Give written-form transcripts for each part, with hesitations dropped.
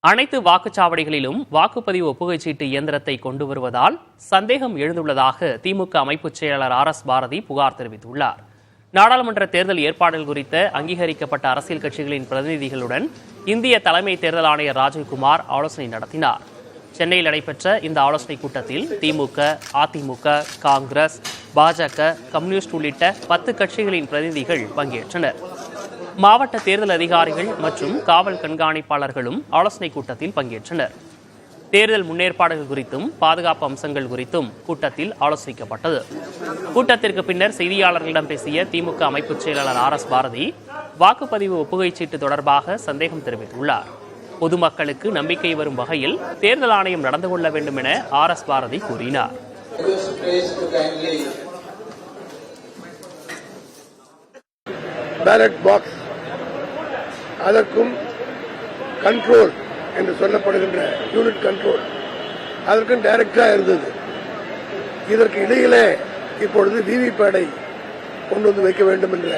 அனைத்து வாக்குச்சாவடிகளிலும் வாக்குப்பதிவு ஒப்புகைச் சீட்டு இயந்திரத்தை கொண்டு வருவதால் சந்தேகம் எழுந்துள்ளதாக திமுக அமைப்புச் செயலாளர் RS பாரதி புகார் தெரிவித்துள்ளார். நாடாளுமன்ற தேர்தல் ஏற்பாடுகள் குறித்த அங்கீகரிக்கப்பட்ட அரசியல் கட்சிகளின் பிரதிநிதிகளுடன் இந்திய தலைமை தேர்தல் ஆணையர் ராஜீவ்குமார் ஆலோசனை நடத்தினார். சென்னையில் நடைபெற்ற இந்த ஆலோசனைக் கூட்டத்தில் திமுக, அதிமுக, காங்கிரஸ், பாஜக, கம்யூனிஸ்ட் உள்ளிட்ட 10 கட்சிகளின் பிரதிநிதிகள் பங்கேற்றனர். மாவட்ட தேர்தல் அதிகாரிகள் மற்றும் காவல் கண்காணிப்பாளர்களும் ஆலோசனைக் கூட்டத்தில் பங்கேற்றனர். தேர்தல் முன்னேற்பாடுகள் குறித்தும் பாதுகாப்பு அம்சங்கள் குறித்தும் கூட்டத்தில் ஆலோசிக்கப்பட்டது. கூட்டத்திற்கு பின்னர் செய்தியாளர்களிடம் பேசிய திமுக அமைப்புச் செயலாளர் RS பாரதி வாக்குப்பதிவு ஒப்புகைச் சீட்டு தொடர்பாக சந்தேகம் தெரிவித்துள்ளார். பொதுமக்களுக்கு நம்பிக்கை வரும் வகையில் தேர்தல் ஆணையம் நடந்து கொள்ள வேண்டும் என RS பாரதி கூறினார். பேலட் பாக்ஸ் அதற்கும் கண்ட்ரோல் என்று சொல்லப்படுகின்ற யூனிட் கண்ட்ரோல் அதற்கும் டைரக்டா இருந்தது. இதற்கு இடையிலே இப்பொழுது விவிபேடை கொண்டு வந்து வைக்க வேண்டும் என்ற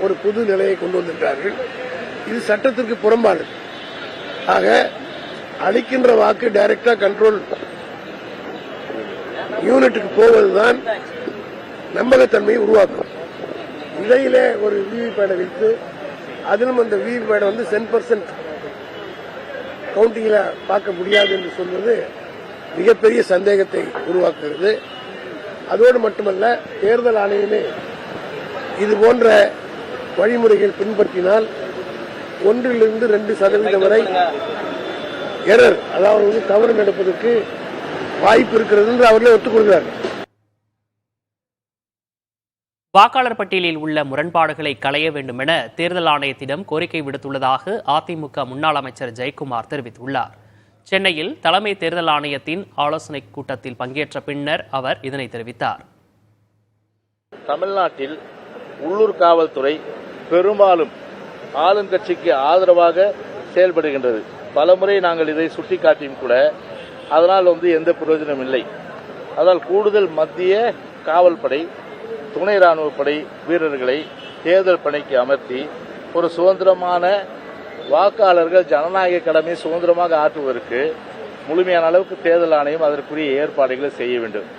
ஒரு புது நிலையை கொண்டு வந்திருக்கிறார்கள். இது சட்டத்திற்கு புறம்பானது. ஆக அளிக்கின்ற வாக்கு டைரக்டா கண்ட்ரோல் யூனிட்டுக்கு போவதுதான் நம்பகத்தன்மையை உருவாக்கும். இடையிலே ஒரு விவிபேடை வைத்து அதிலும் அந்த விவிபேடை 10% கவுண்டிங்ல பார்க்க முடியாது என்று சொல்வது மிகப்பெரிய சந்தேகத்தை உருவாக்குகிறது. அதோடு மட்டுமல்ல, தேர்தல் ஆணையமே இது போன்ற வழிமுறைகள் பின்பற்றினால் 1% 2% வரை எரர், அதாவது தவறு நடப்பதற்கு வாய்ப்பு இருக்கிறது என்று அவர்களே ஒத்துக்கொள்கிறார்கள். வாக்காளர் பட்டியலில் உள்ள முரண்பாடுகளை களைய வேண்டும் என தேர்தல் ஆணையத்திடம் கோரிக்கை விடுத்துள்ளதாக அதிமுக முன்னாள் அமைச்சர் ஜெயக்குமார் தெரிவித்துள்ளார். சென்னையில் தலைமை தேர்தல் ஆணையத்தின் ஆலோசனைக் கூட்டத்தில் பங்கேற்ற பின்னர் அவர் இதனை தெரிவித்தார். தமிழ்நாட்டில் உள்ளூர் காவல்துறை பெரும்பாலும் ஆளுங்கட்சிக்கு ஆதரவாக செயல்படுகின்றது. பலமுறை நாங்கள் இதை சுட்டிக்காட்டியும் கூட அதனால் எந்த பிரயோஜனம் இல்லை. அதனால் கூடுதல் மத்திய காவல்படை, துணை ராணுவப்படை வீரர்களை தேர்தல் பணிக்கு அமர்த்தி ஒரு சுதந்திரமான வாக்காளர்கள் ஜனநாயக கடமையை சுதந்திரமாக ஆற்றுவதற்கு முழுமையான அளவுக்கு தேர்தல் ஆணையம் அதற்குரிய ஏற்பாடுகளை செய்ய வேண்டும்.